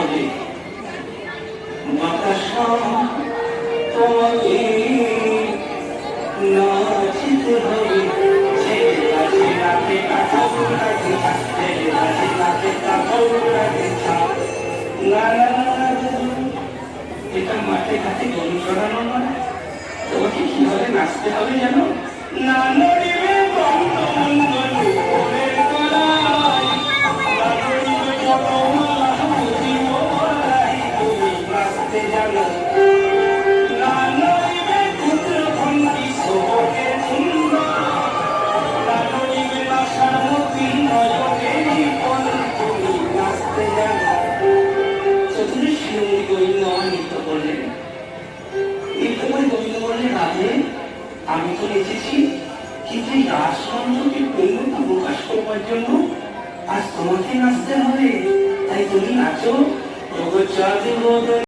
হবে বাতাস তোমাকে নাচিতে হবে এটা মাঠে ঘাটে গরু চড়ানো নয় তোমাকে কিভাবে নাচতে হবে জানো না নড়িবে নাচতে জানো না নড়িবে ক্ষুদ্র ভঙ্গি শোভকে সুন্দর না নড়িবে নাশার মতি নয়নে কোন তুমি নাচতে জানো চতুর্থ শিরোমণি গোবিন্দ আমার নৃত্য করলেন এই সময় গোবিন্দ বললেন রাধে আমি তো এসেছি কিন্তু এই রাসমন্ত্রকে পূর্ণতা প্রকাশ করবার জন্য আজ তোমাকে নাচতে হবে তাই তুমি নাচো জগৎ